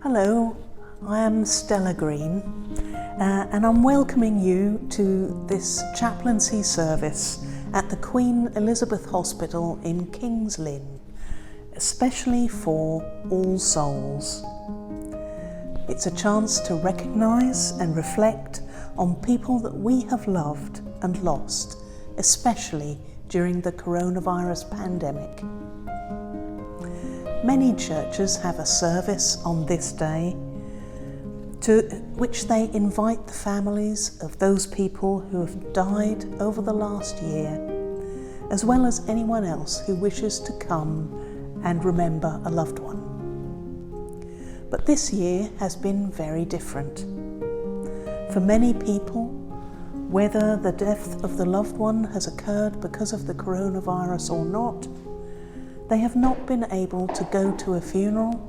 Hello, I am Stella Green and I'm welcoming you to this chaplaincy service at the Queen Elizabeth Hospital in King's Lynn, especially for All Souls. It's a chance to recognise and reflect on people that we have loved and lost, especially during the coronavirus pandemic. Many churches have a service on this day to which they invite the families of those people who have died over the last year, as well as anyone else who wishes to come and remember a loved one. But this year has been very different. For many people, whether the death of the loved one has occurred because of the coronavirus or not, they have not been able to go to a funeral,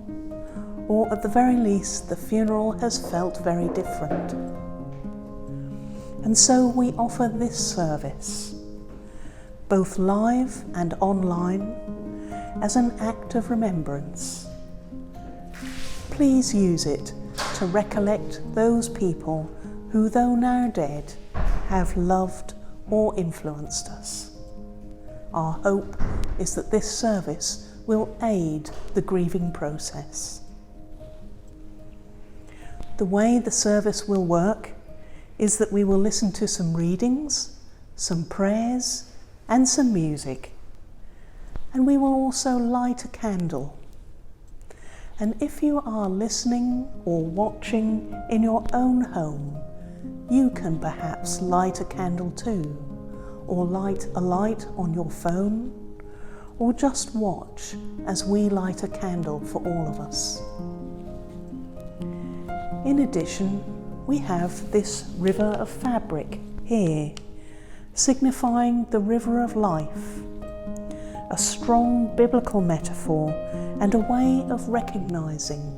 or at the very least the funeral has felt very different. And so we offer this service, both live and online, as an act of remembrance. Please use it to recollect those people who, though now dead, have loved or influenced us. Our hope is that this service will aid the grieving process. The way the service will work is that we will listen to some readings, some prayers, and some music. And we will also light a candle. And if you are listening or watching in your own home, you can perhaps light a candle too, or light a light on your phone, or just watch as we light a candle for all of us. In addition, we have this river of fabric here, signifying the river of life, a strong biblical metaphor and a way of recognizing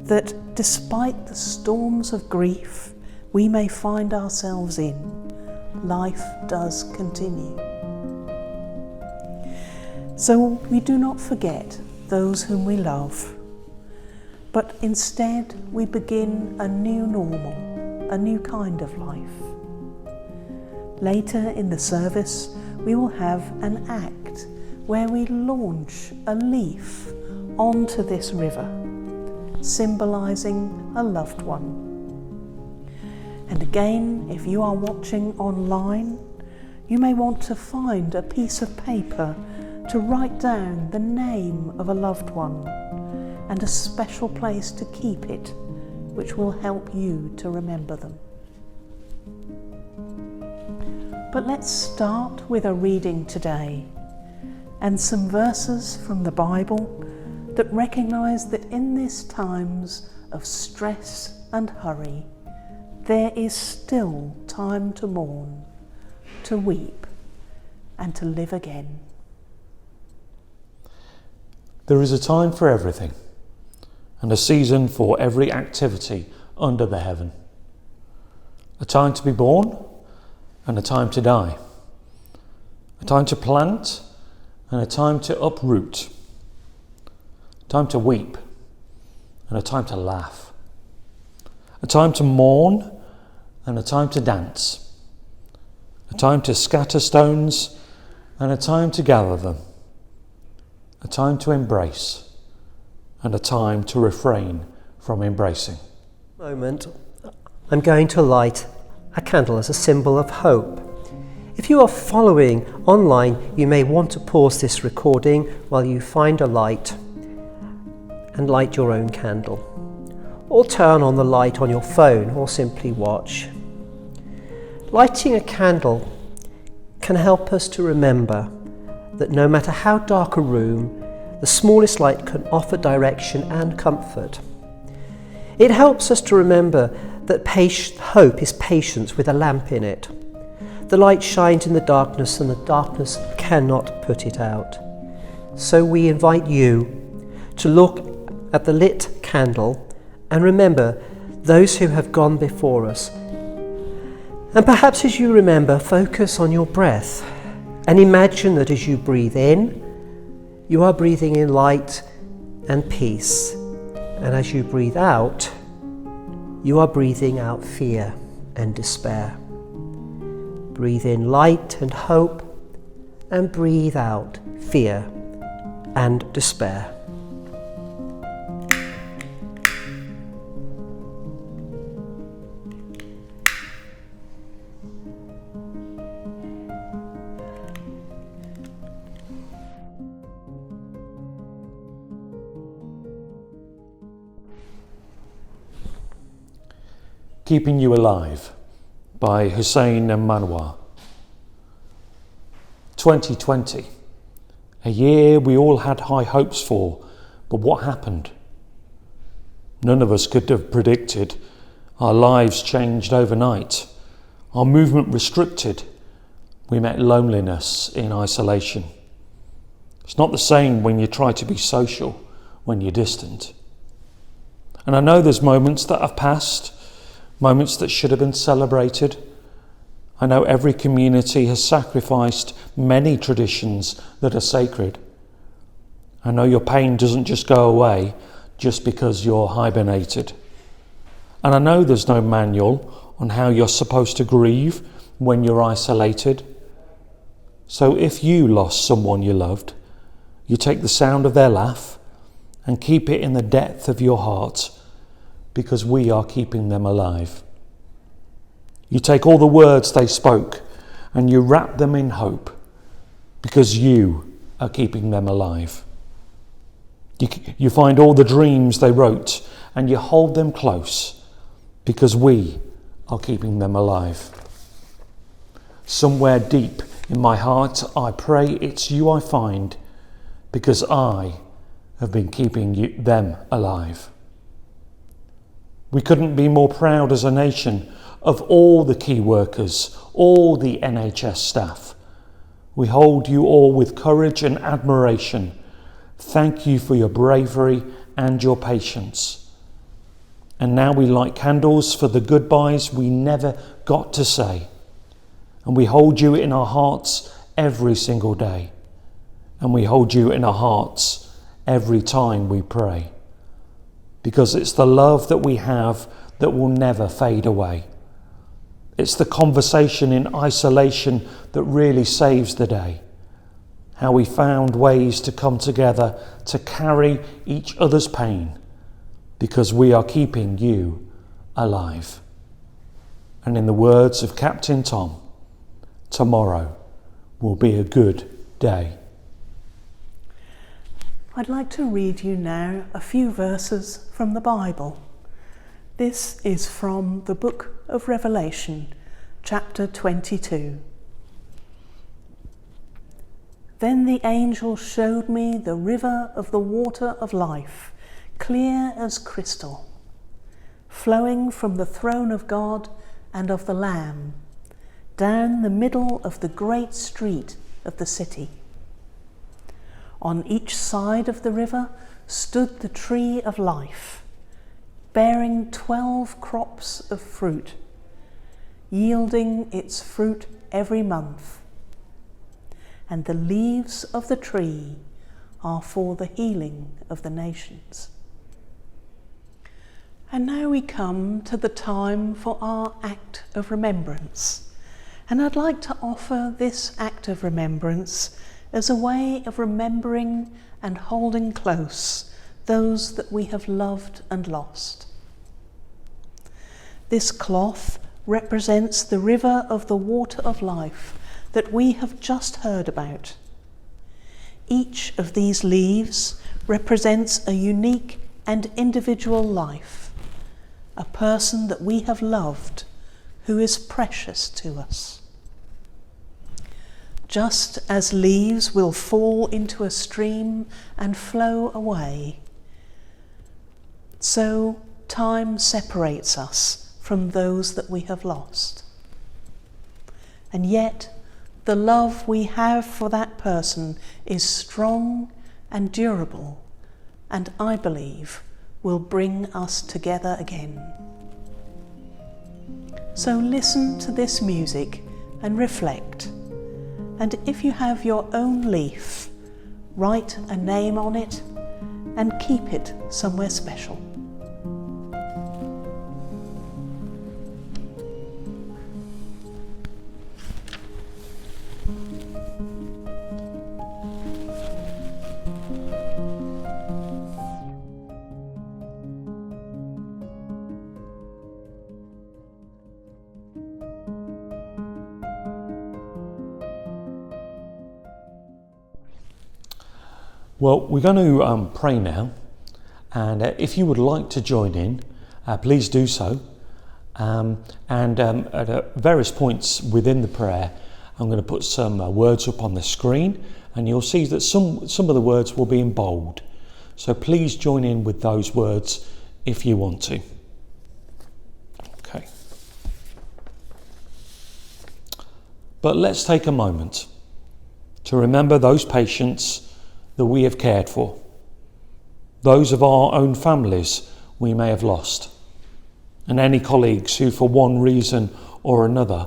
that despite the storms of grief we may find ourselves in, life does continue. So we do not forget those whom we love, but instead we begin a new normal, a new kind of life. Later in the service, we will have an act where we launch a leaf onto this river, symbolising a loved one. And again, if you are watching online, you may want to find a piece of paper to write down the name of a loved one and a special place to keep it, which will help you to remember them. But let's start with a reading today and some verses from the Bible that recognise that in these times of stress and hurry, there is still time to mourn, to weep, and to live again. There is a time for everything, and a season for every activity under the heaven. A time to be born, and a time to die. A time to plant, and a time to uproot. A time to weep, and a time to laugh. A time to mourn, and a time to dance. A time to scatter stones, and a time to gather them. A time to embrace, and a time to refrain from embracing. Moment, I'm going to light a candle as a symbol of hope. If you are following online, you may want to pause this recording while you find a light and light your own candle. Or turn on the light on your phone, or simply watch. Lighting a candle can help us to remember that no matter how dark a room, the smallest light can offer direction and comfort. It helps us to remember that hope is patience with a lamp in it. The light shines in the darkness, and the darkness cannot put it out. So we invite you to look at the lit candle and remember those who have gone before us, And perhaps as you remember, focus on your breath and imagine that as you breathe in, you are breathing in light and peace. And as you breathe out, you are breathing out fear and despair. Breathe in light and hope, and breathe out fear and despair. Keeping You Alive by Hussein and Manwar. 2020, a year we all had high hopes for, but what happened? None of us could have predicted. Our lives changed overnight, our movement restricted. We met loneliness in isolation. It's not the same when you try to be social, when you're distant. And I know there's moments that have passed, moments that should have been celebrated. I know every community has sacrificed many traditions that are sacred. I know your pain doesn't just go away just because you're hibernated. And I know there's no manual on how you're supposed to grieve when you're isolated. So if you lost someone you loved, you take the sound of their laugh and keep it in the depth of your heart, because we are keeping them alive. You take all the words they spoke and you wrap them in hope, because you are keeping them alive. You find all the dreams they wrote and you hold them close, because we are keeping them alive. Somewhere deep in my heart, I pray it's you I find, because I have been keeping them alive. We couldn't be more proud as a nation of all the key workers, all the NHS staff. We hold you all with courage and admiration. Thank you for your bravery and your patience. And now we light candles for the goodbyes we never got to say. And we hold you in our hearts every single day. And we hold you in our hearts every time we pray. Because it's the love that we have that will never fade away. It's the conversation in isolation that really saves the day. How we found ways to come together to carry each other's pain, because we are keeping you alive. And in the words of Captain Tom, tomorrow will be a good day. I'd like to read you now a few verses from the Bible. This is from the book of Revelation, chapter 22. Then the angel showed me the river of the water of life, clear as crystal, flowing from the throne of God and of the Lamb, down the middle of the great street of the city. On each side of the river stood the tree of life, bearing 12 crops of fruit, yielding its fruit every month. And the leaves of the tree are for the healing of the nations. And now we come to the time for our act of remembrance. And I'd like to offer this act of remembrance as a way of remembering and holding close those that we have loved and lost. This cloth represents the river of the water of life that we have just heard about. Each of these leaves represents a unique and individual life, a person that we have loved who is precious to us. Just as leaves will fall into a stream and flow away, so time separates us from those that we have lost. And yet, the love we have for that person is strong and durable, and I believe will bring us together again. So listen to this music and reflect. And if you have your own leaf, write a name on it and keep it somewhere special. Well, we're going to pray now, and if you would like to join in, please do so. At various points within the prayer, I'm going to put some words up on the screen, and you'll see that some of the words will be in bold. So please join in with those words if you want to. Okay. But let's take a moment to remember those patients that we have cared for, those of our own families we may have lost, and any colleagues who for one reason or another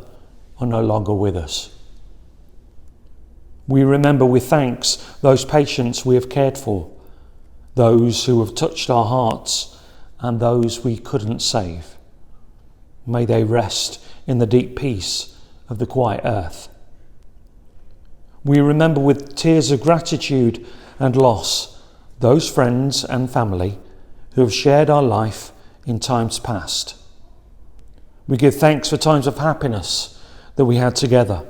are no longer with us. We remember with thanks those patients we have cared for, those who have touched our hearts and those we couldn't save. May they rest in the deep peace of the quiet earth. We remember with tears of gratitude and loss those friends and family who have shared our life in times past. We give thanks for times of happiness that we had together,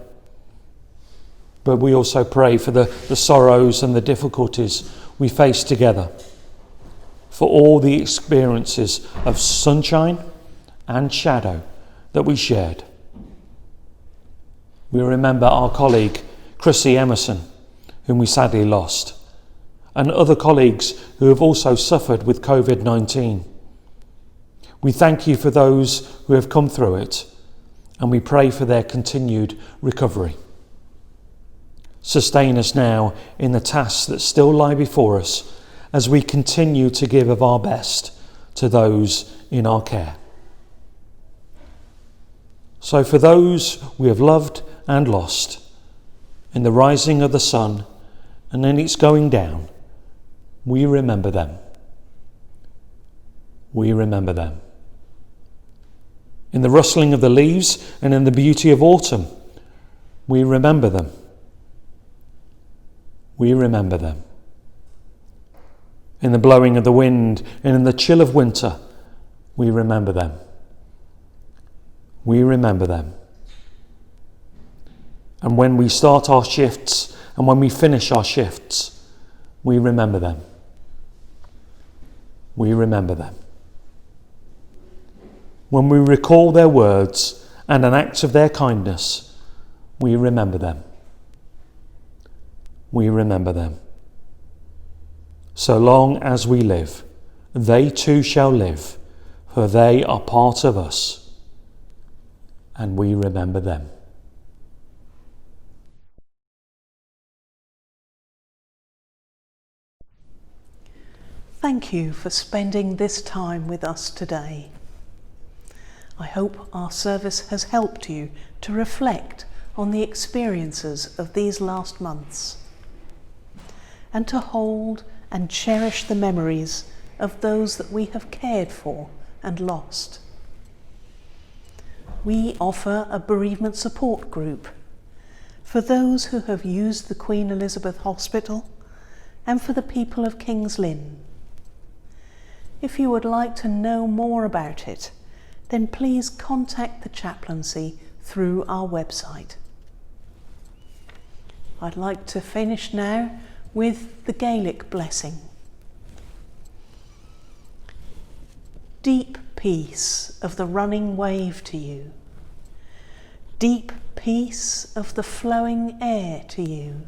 but we also pray for the sorrows and the difficulties we face together, for all the experiences of sunshine and shadow that we shared. We remember our colleague Chrissy Emerson, whom we sadly lost, and other colleagues who have also suffered with COVID-19. We thank you for those who have come through it, and we pray for their continued recovery. Sustain us now in the tasks that still lie before us as we continue to give of our best to those in our care. So for those we have loved and lost, in the rising of the sun and in its going down, we remember them. We remember them. In the rustling of the leaves and in the beauty of autumn, we remember them. We remember them. In the blowing of the wind and in the chill of winter, we remember them. We remember them. And when we start our shifts and when we finish our shifts, we remember them. We remember them. When we recall their words and an act of their kindness, we remember them. We remember them. So long as we live, they too shall live, for they are part of us, and we remember them. Thank you for spending this time with us today. I hope our service has helped you to reflect on the experiences of these last months and to hold and cherish the memories of those that we have cared for and lost. We offer a bereavement support group for those who have used the Queen Elizabeth Hospital and for the people of King's Lynn. If you would like to know more about it, then please contact the Chaplaincy through our website. I'd like to finish now with the Gaelic blessing. Deep peace of the running wave to you. Deep peace of the flowing air to you.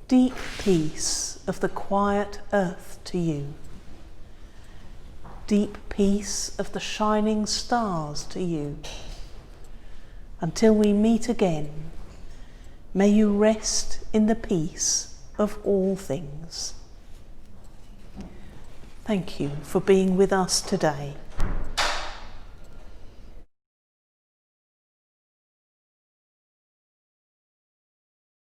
Deep peace of the quiet earth to you. Deep peace of the shining stars to you. Until we meet again, may you rest in the peace of all things. Thank you for being with us today.